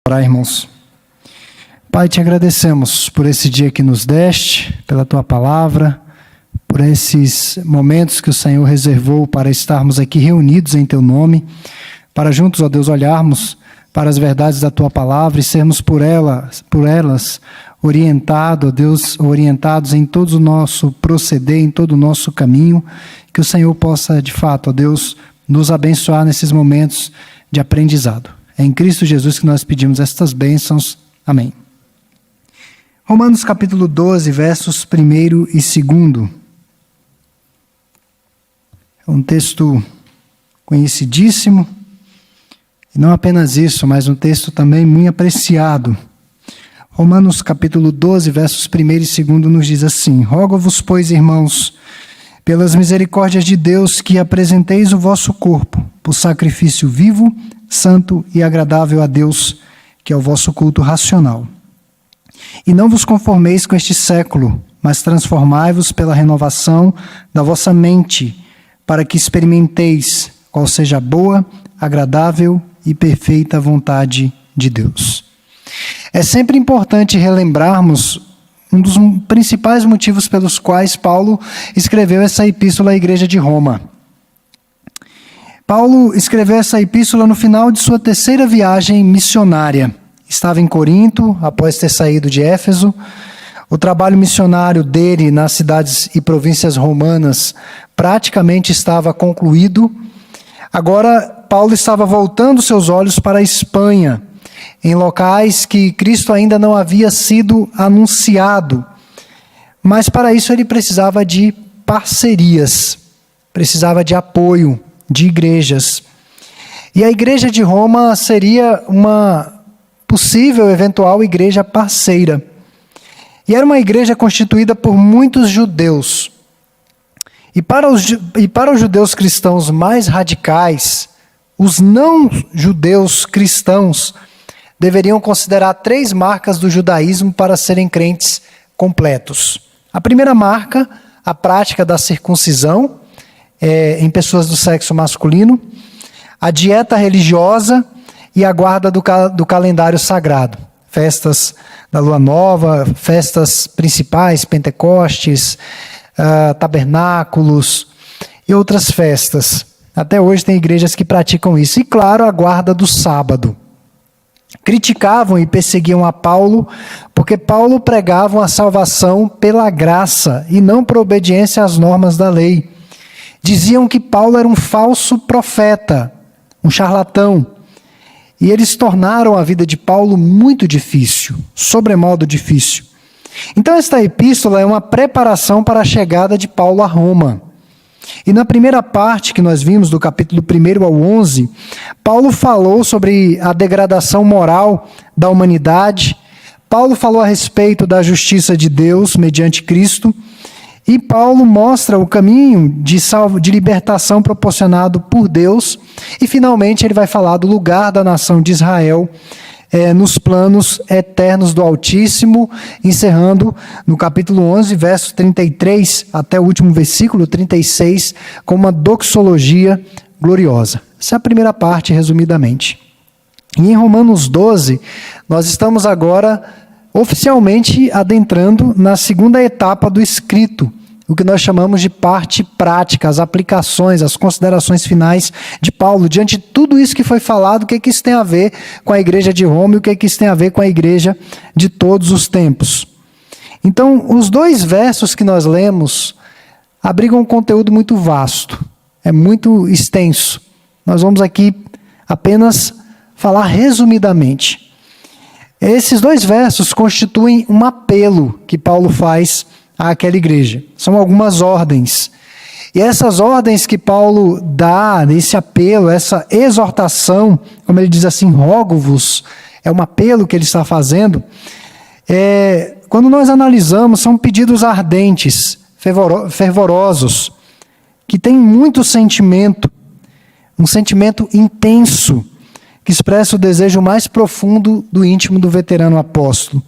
Orar, irmãos. Pai, te agradecemos por esse dia que nos deste, pela tua palavra, por esses momentos que o Senhor reservou para estarmos aqui reunidos em teu nome, para juntos, ó Deus, olharmos para as verdades da tua palavra e sermos por elas orientados, ó Deus, orientados em todo o nosso proceder, em todo o nosso caminho, que o Senhor possa, de fato, ó Deus, nos abençoar nesses momentos de aprendizado. É em Cristo Jesus que nós pedimos estas bênçãos. Amém. Romanos capítulo 12, versos 1 e 2. É um texto conhecidíssimo, e não apenas isso, mas um texto também muito apreciado. Romanos capítulo 12, versos 1 e 2 nos diz assim: Rogo-vos, pois, irmãos, pelas misericórdias de Deus, que apresenteis o vosso corpo por sacrifício vivo, santo e agradável a Deus, que é o vosso culto racional. E não vos conformeis com este século, mas transformai-vos pela renovação da vossa mente, para que experimenteis qual seja a boa, agradável e perfeita vontade de Deus. É sempre importante relembrarmos um dos principais motivos pelos quais Paulo escreveu essa epístola à igreja de Roma. Paulo escreveu essa epístola no final de sua terceira viagem missionária. Estava em Corinto, após ter saído de Éfeso. O trabalho missionário dele nas cidades e províncias romanas praticamente estava concluído. Agora, Paulo estava voltando seus olhos para a Espanha, em locais que Cristo ainda não havia sido anunciado. Mas para isso ele precisava de parcerias, precisava de apoio de igrejas. E a igreja de Roma seria uma possível, eventual igreja parceira. E era uma igreja constituída por muitos judeus. E para os judeus cristãos mais radicais, os não-judeus cristãos deveriam considerar 3 marcas do judaísmo para serem crentes completos. A primeira marca, a prática da circuncisão em pessoas do sexo masculino, a dieta religiosa e a guarda do calendário sagrado. Festas da Lua Nova, festas principais, Pentecostes, tabernáculos e outras festas. Até hoje tem igrejas que praticam isso. E claro, a guarda do sábado. Criticavam e perseguiam a Paulo, porque Paulo pregava a salvação pela graça e não por obediência às normas da lei. Diziam que Paulo era um falso profeta, um charlatão. E eles tornaram a vida de Paulo muito difícil, sobremodo difícil. Então esta epístola é uma preparação para a chegada de Paulo a Roma. E na primeira parte que nós vimos, do capítulo 1 ao 11, Paulo falou sobre a degradação moral da humanidade. Paulo falou a respeito da justiça de Deus mediante Cristo. E Paulo mostra o caminho de libertação proporcionado por Deus. E finalmente ele vai falar do lugar da nação de Israel nos planos eternos do Altíssimo, encerrando no capítulo 11, verso 33, até o último versículo 36, com uma doxologia gloriosa. Essa é a primeira parte, resumidamente. E em Romanos 12, nós estamos agora oficialmente adentrando na segunda etapa do escrito, o que nós chamamos de parte prática, as aplicações, as considerações finais de Paulo. Diante de tudo isso que foi falado, o que isso tem a ver com a igreja de Roma e o que isso tem a ver com a igreja de todos os tempos. Então, os 2 versos que nós lemos abrigam um conteúdo muito vasto, é muito extenso. Nós vamos aqui apenas falar resumidamente. Esses 2 versos constituem um apelo que Paulo faz àquela igreja. São algumas ordens. E essas ordens que Paulo dá, esse apelo, essa exortação, como ele diz assim, rogo-vos, é um apelo que ele está fazendo. Quando nós analisamos, são pedidos ardentes, fervorosos, que têm muito sentimento, um sentimento intenso, que expressa o desejo mais profundo do íntimo do veterano apóstolo.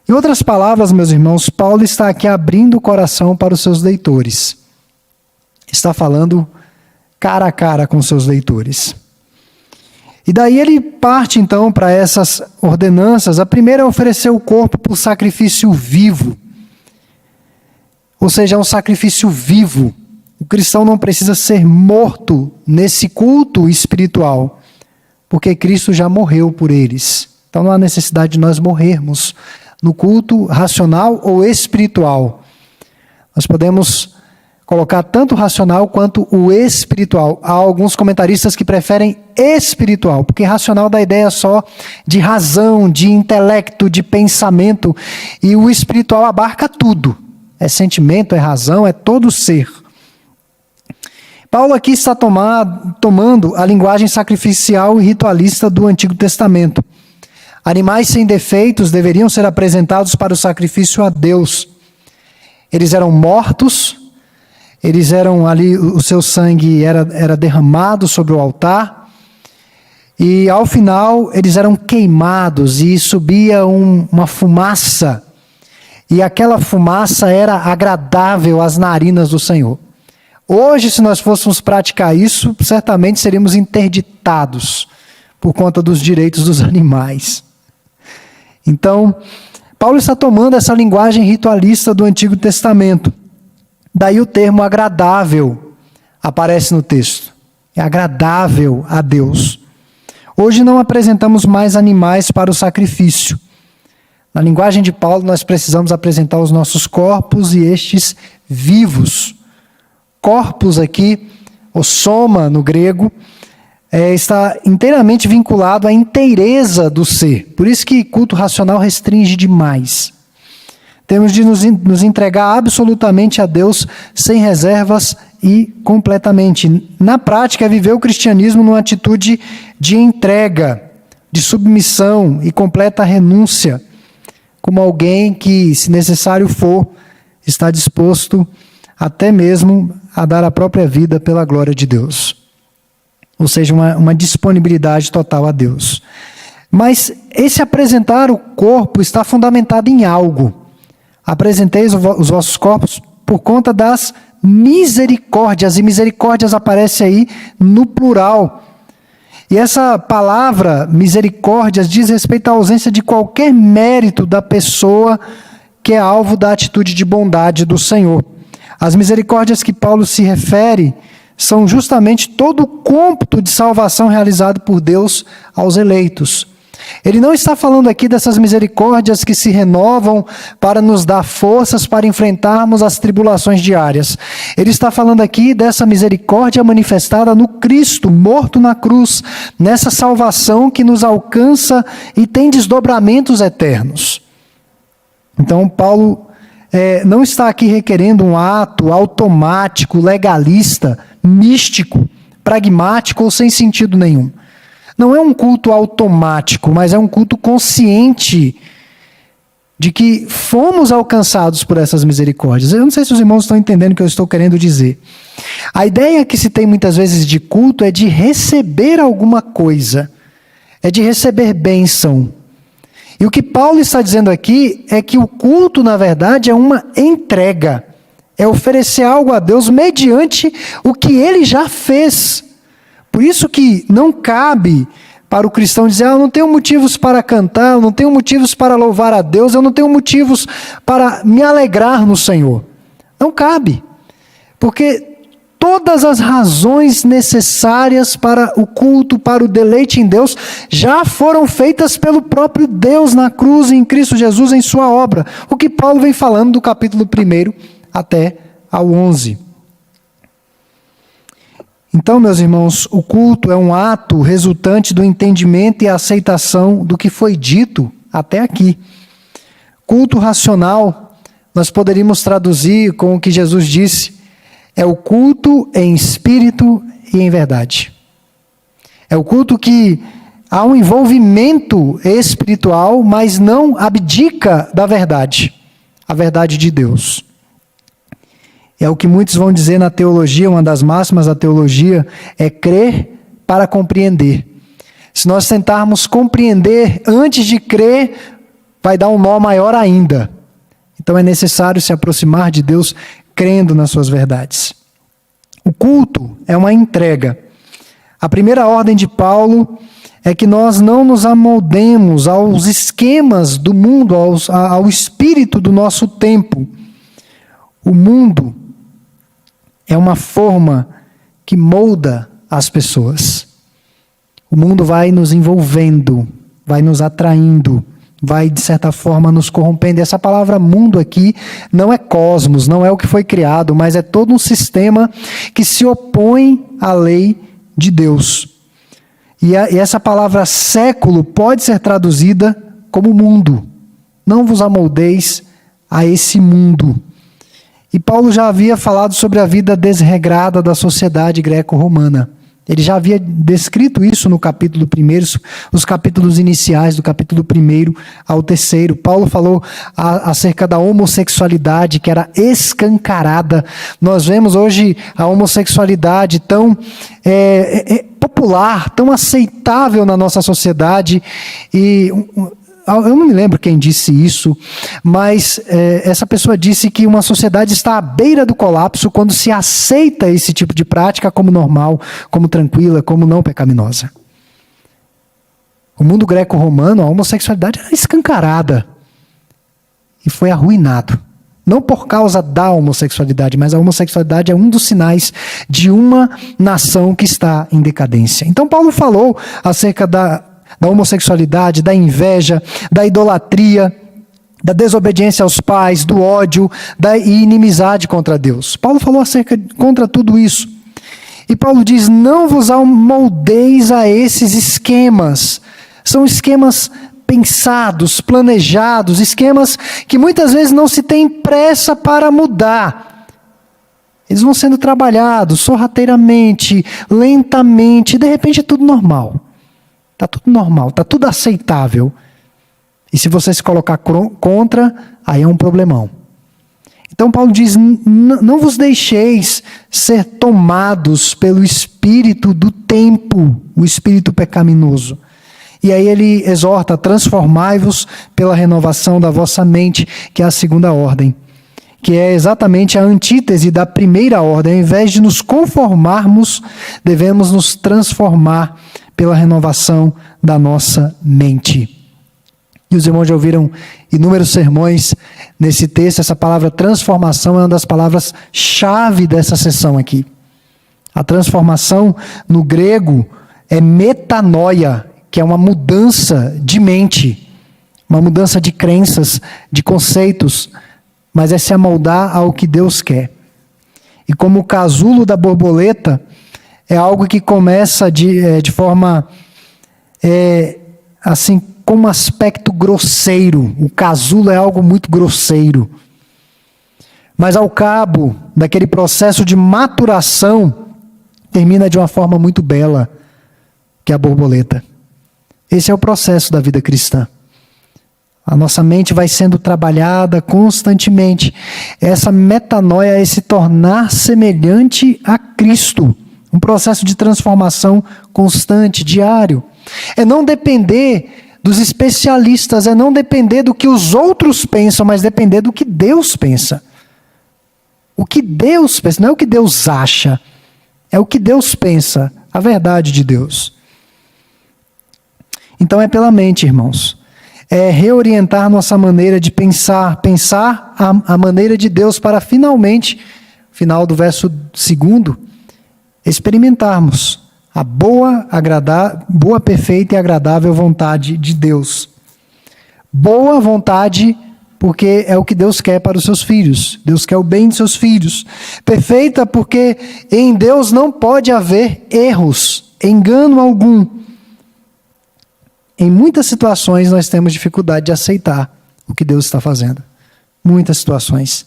Em outras palavras, meus irmãos, Paulo está aqui abrindo o coração para os seus leitores. Está falando cara a cara com seus leitores. E daí ele parte então para essas ordenanças. A primeira é oferecer o corpo por sacrifício vivo. Ou seja, é um sacrifício vivo. O cristão não precisa ser morto nesse culto espiritual, porque Cristo já morreu por eles. Então não há necessidade de nós morrermos no culto racional ou espiritual. Nós podemos colocar tanto o racional quanto o espiritual. Há alguns comentaristas que preferem espiritual, porque racional dá ideia só de razão, de intelecto, de pensamento, e o espiritual abarca tudo. É sentimento, é razão, é todo ser. Paulo aqui está tomando a linguagem sacrificial e ritualista do Antigo Testamento. Animais sem defeitos deveriam ser apresentados para o sacrifício a Deus. Eles eram mortos, eles eram ali, o seu sangue era derramado sobre o altar, e ao final eles eram queimados e subia uma fumaça, e aquela fumaça era agradável às narinas do Senhor. Hoje, se nós fôssemos praticar isso, certamente seríamos interditados por conta dos direitos dos animais. Então, Paulo está tomando essa linguagem ritualista do Antigo Testamento. Daí o termo agradável aparece no texto. É agradável a Deus. Hoje não apresentamos mais animais para o sacrifício. Na linguagem de Paulo, nós precisamos apresentar os nossos corpos e estes vivos. Corpos aqui, o soma no grego, está inteiramente vinculado à inteireza do ser. Por isso que culto racional restringe demais. Temos de nos entregar absolutamente a Deus, sem reservas e completamente. Na prática, viver o cristianismo numa atitude de entrega, de submissão e completa renúncia, como alguém que, se necessário for, está disposto até mesmo a dar a própria vida pela glória de Deus. Ou seja, uma disponibilidade total a Deus. Mas esse apresentar o corpo está fundamentado em algo. Apresenteis os vossos corpos por conta das misericórdias, e misericórdias aparece aí no plural. E essa palavra, misericórdias, diz respeito à ausência de qualquer mérito da pessoa que é alvo da atitude de bondade do Senhor. As misericórdias que Paulo se refere são justamente todo o cômputo de salvação realizado por Deus aos eleitos. Ele não está falando aqui dessas misericórdias que se renovam para nos dar forças para enfrentarmos as tribulações diárias. Ele está falando aqui dessa misericórdia manifestada no Cristo, morto na cruz, nessa salvação que nos alcança e tem desdobramentos eternos. Então, Paulo não está aqui requerendo um ato automático, legalista, místico, pragmático ou sem sentido nenhum. Não é um culto automático, mas é um culto consciente de que fomos alcançados por essas misericórdias. Eu não sei se os irmãos estão entendendo o que eu estou querendo dizer. A ideia que se tem muitas vezes de culto é de receber alguma coisa, é de receber bênção. E o que Paulo está dizendo aqui é que o culto, na verdade, é uma entrega. É oferecer algo a Deus mediante o que Ele já fez. Por isso que não cabe para o cristão dizer, eu não tenho motivos para cantar, eu não tenho motivos para louvar a Deus, eu não tenho motivos para me alegrar no Senhor. Não cabe. Porque todas as razões necessárias para o culto, para o deleite em Deus, já foram feitas pelo próprio Deus na cruz, em Cristo Jesus, em sua obra. O que Paulo vem falando do capítulo 1 até ao 11. Então, meus irmãos, o culto é um ato resultante do entendimento e aceitação do que foi dito até aqui. Culto racional, nós poderíamos traduzir com o que Jesus disse, é o culto em espírito e em verdade. É o culto que há um envolvimento espiritual, mas não abdica da verdade, a verdade de Deus. É o que muitos vão dizer na teologia, uma das máximas da teologia, é crer para compreender. Se nós tentarmos compreender antes de crer, vai dar um nó maior ainda. Então é necessário se aproximar de Deus crendo nas suas verdades. O culto é uma entrega. A primeira ordem de Paulo é que nós não nos amoldemos aos esquemas do mundo, ao espírito do nosso tempo. O mundo é uma forma que molda as pessoas. O mundo vai nos envolvendo, vai nos atraindo, vai, de certa forma, nos corrompendo. Essa palavra mundo aqui não é cosmos, não é o que foi criado, mas é todo um sistema que se opõe à lei de Deus. E essa palavra século pode ser traduzida como mundo. Não vos amoldeis a esse mundo. E Paulo já havia falado sobre a vida desregrada da sociedade greco-romana. Ele já havia descrito isso no capítulo 1, os capítulos iniciais do capítulo 1 ao 3. Paulo falou acerca da homossexualidade, que era escancarada. Nós vemos hoje a homossexualidade tão popular, tão aceitável na nossa sociedade. E eu não me lembro quem disse isso, mas essa pessoa disse que uma sociedade está à beira do colapso quando se aceita esse tipo de prática como normal, como tranquila, como não pecaminosa. O mundo greco-romano, a homossexualidade era escancarada e foi arruinado. Não por causa da homossexualidade, mas a homossexualidade é um dos sinais de uma nação que está em decadência. Então Paulo falou acerca da homossexualidade, da inveja, da idolatria, da desobediência aos pais, do ódio, da inimizade contra Deus. Paulo falou contra tudo isso. E Paulo diz, não vos amoldeis a esses esquemas. São esquemas pensados, planejados, esquemas que muitas vezes não se tem pressa para mudar. Eles vão sendo trabalhados sorrateiramente, lentamente, e de repente é tudo normal. Está tudo normal, está tudo aceitável. E se você se colocar contra, aí é um problemão. Então Paulo diz, não vos deixeis ser tomados pelo espírito do tempo, o espírito pecaminoso. E aí ele exorta, transformai-vos pela renovação da vossa mente, que é a segunda ordem. Que é exatamente a antítese da primeira ordem. Ao invés de nos conformarmos, devemos nos transformar pela renovação da nossa mente. E os irmãos já ouviram inúmeros sermões nesse texto. Essa palavra transformação é uma das palavras-chave dessa sessão aqui. A transformação no grego é metanoia, que é uma mudança de mente, uma mudança de crenças, de conceitos, mas é se amoldar ao que Deus quer. E como o casulo da borboleta, é algo que começa de forma, assim, com um aspecto grosseiro. O casulo é algo muito grosseiro. Mas ao cabo daquele processo de maturação, termina de uma forma muito bela, que é a borboleta. Esse é o processo da vida cristã. A nossa mente vai sendo trabalhada constantemente. Essa metanoia é se tornar semelhante a Cristo. Um processo de transformação constante, diário. É não depender dos especialistas, é não depender do que os outros pensam, mas depender do que Deus pensa. O que Deus pensa, não é o que Deus acha, é o que Deus pensa, a verdade de Deus. Então é pela mente, irmãos. É reorientar nossa maneira de pensar a maneira de Deus para finalmente, final do verso 2, experimentarmos a boa, perfeita e agradável vontade de Deus. Boa vontade, porque é o que Deus quer para os seus filhos. Deus quer o bem de seus filhos. Perfeita, porque em Deus não pode haver erros, engano algum. Em muitas situações nós temos dificuldade de aceitar o que Deus está fazendo. Muitas situações.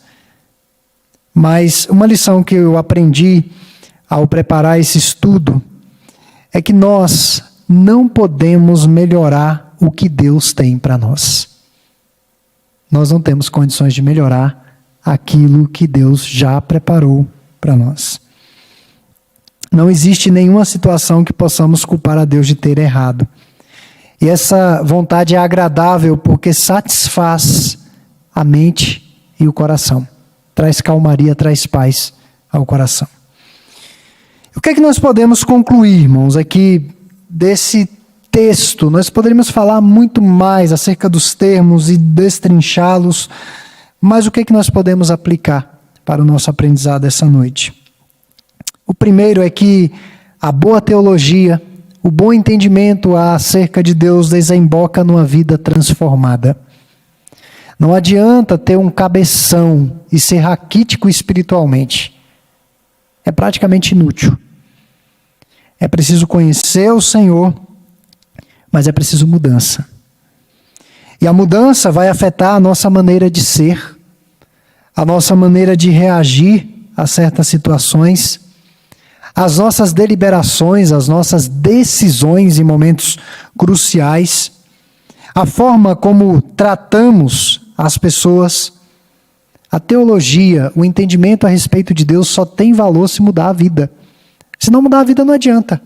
Mas uma lição que eu aprendi ao preparar esse estudo, é que nós não podemos melhorar o que Deus tem para nós. Nós não temos condições de melhorar aquilo que Deus já preparou para nós. Não existe nenhuma situação que possamos culpar a Deus de ter errado. E essa vontade é agradável porque satisfaz a mente e o coração. Traz calmaria, traz paz ao coração. O que é que nós podemos concluir, irmãos, aqui desse texto, nós poderíamos falar muito mais acerca dos termos e destrinchá-los, mas o que nós podemos aplicar para o nosso aprendizado essa noite? O primeiro é que a boa teologia, o bom entendimento acerca de Deus desemboca numa vida transformada. Não adianta ter um cabeção e ser raquítico espiritualmente. É praticamente inútil. É preciso conhecer o Senhor, mas é preciso mudança. E a mudança vai afetar a nossa maneira de ser, a nossa maneira de reagir a certas situações, as nossas deliberações, as nossas decisões em momentos cruciais, a forma como tratamos as pessoas. A teologia, o entendimento a respeito de Deus só tem valor se mudar a vida. Se não mudar a vida, não adianta.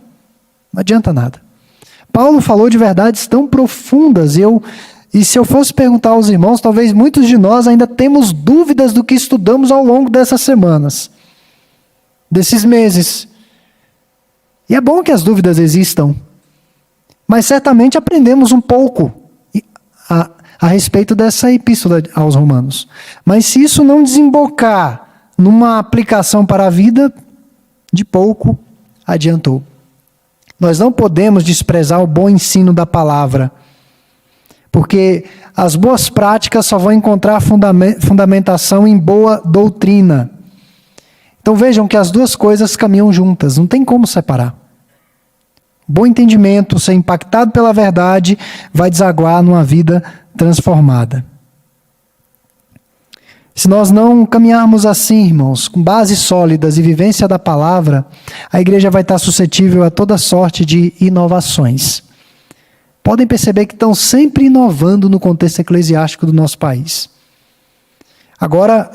Não adianta nada. Paulo falou de verdades tão profundas, e se eu fosse perguntar aos irmãos, talvez muitos de nós ainda temos dúvidas do que estudamos ao longo dessas semanas, desses meses. E é bom que as dúvidas existam, mas certamente aprendemos um pouco a respeito dessa epístola aos Romanos. Mas se isso não desembocar numa aplicação para a vida, de pouco adiantou. Nós não podemos desprezar o bom ensino da palavra, porque as boas práticas só vão encontrar fundamentação em boa doutrina. Então vejam que as duas coisas caminham juntas, não tem como separar. Bom entendimento, ser impactado pela verdade, vai desaguar numa vida transformada. Se nós não caminharmos assim, irmãos, com bases sólidas e vivência da palavra, a igreja vai estar suscetível a toda sorte de inovações. Podem perceber que estão sempre inovando no contexto eclesiástico do nosso país. Agora,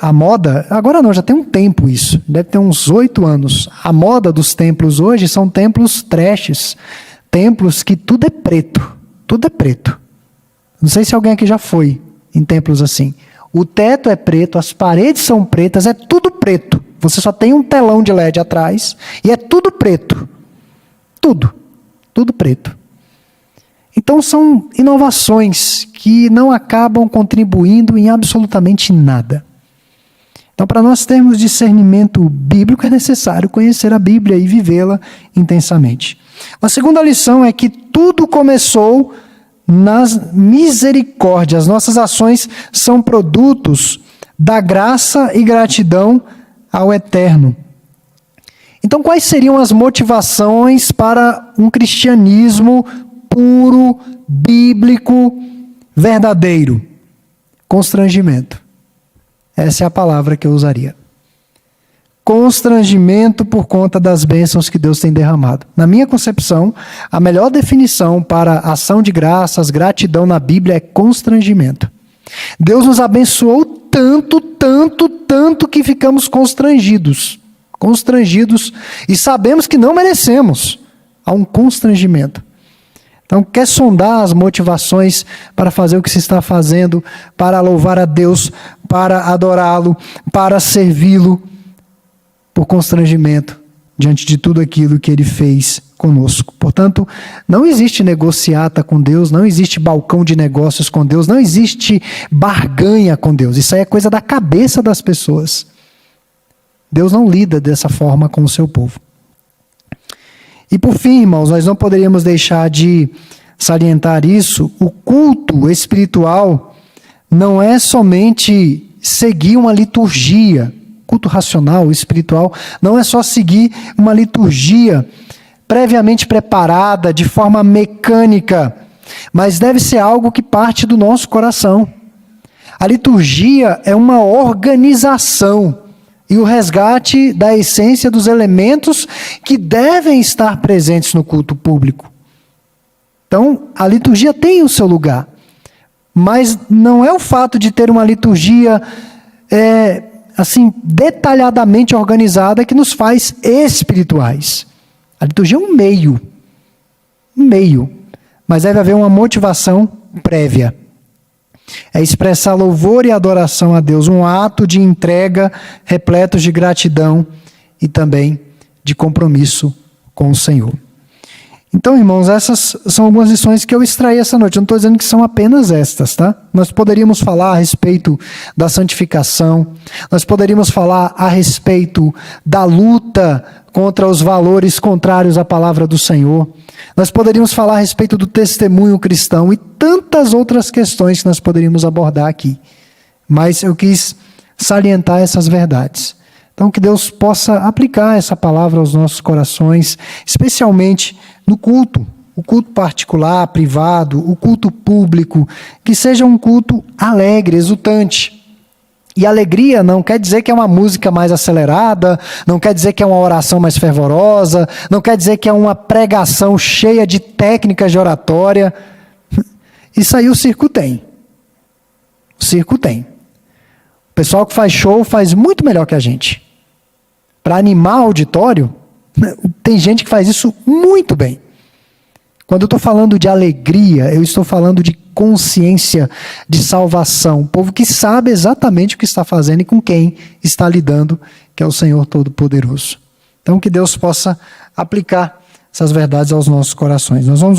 já tem um tempo isso, deve ter uns 8 anos. A moda dos templos hoje são templos trashes, templos que tudo é preto, tudo é preto. Não sei se alguém aqui já foi em templos assim. O teto é preto, as paredes são pretas, é tudo preto. Você só tem um telão de LED atrás e é tudo preto. Tudo preto. Então são inovações que não acabam contribuindo em absolutamente nada. Então, para nós termos discernimento bíblico, é necessário conhecer a Bíblia e vivê-la intensamente. A segunda lição é que tudo começou nas misericórdias. Nossas ações são produtos da graça e gratidão ao Eterno. Então, quais seriam as motivações para um cristianismo puro, bíblico, verdadeiro? Constrangimento. Essa é a palavra que eu usaria. Constrangimento por conta das bênçãos que Deus tem derramado. Na minha concepção, a melhor definição para ação de graças, gratidão na Bíblia é constrangimento. Deus nos abençoou tanto que ficamos constrangidos e sabemos que não merecemos. Há um constrangimento. Então, quer sondar as motivações para fazer o que se está fazendo, para louvar a Deus, para adorá-lo, para servi-lo, por constrangimento diante de tudo aquilo que Ele fez conosco. Portanto, não existe negociata com Deus, não existe balcão de negócios com Deus, não existe barganha com Deus. Isso aí é coisa da cabeça das pessoas. Deus não lida dessa forma com o seu povo. E por fim, irmãos, nós não poderíamos deixar de salientar isso. O culto espiritual não é somente seguir uma liturgia. Culto racional, espiritual, não é só seguir uma liturgia previamente preparada, de forma mecânica, mas deve ser algo que parte do nosso coração. A liturgia é uma organização e o resgate da essência dos elementos que devem estar presentes no culto público. Então, a liturgia tem o seu lugar, mas não é o fato de ter uma liturgia assim, detalhadamente organizada que nos faz espirituais. A liturgia é um meio, mas deve haver uma motivação prévia. É expressar louvor e adoração a Deus, um ato de entrega repleto de gratidão e também de compromisso com o Senhor. Então, irmãos, essas são algumas lições que eu extraí essa noite. Eu não estou dizendo que são apenas estas, tá? Nós poderíamos falar a respeito da santificação, nós poderíamos falar a respeito da luta contra os valores contrários à palavra do Senhor, nós poderíamos falar a respeito do testemunho cristão e tantas outras questões que nós poderíamos abordar aqui. Mas eu quis salientar essas verdades. Então, que Deus possa aplicar essa palavra aos nossos corações, especialmente no culto, o culto particular, privado, o culto público, que seja um culto alegre, exultante. E alegria não quer dizer que é uma música mais acelerada, não quer dizer que é uma oração mais fervorosa, não quer dizer que é uma pregação cheia de técnicas de oratória. Isso aí o circo tem. O circo tem. O pessoal que faz show faz muito melhor que a gente. Para animar o auditório, tem gente que faz isso muito bem. Quando eu estou falando de alegria, eu estou falando de consciência de salvação. Um povo que sabe exatamente o que está fazendo e com quem está lidando, que é o Senhor Todo-Poderoso. Então, que Deus possa aplicar essas verdades aos nossos corações. Nós vamos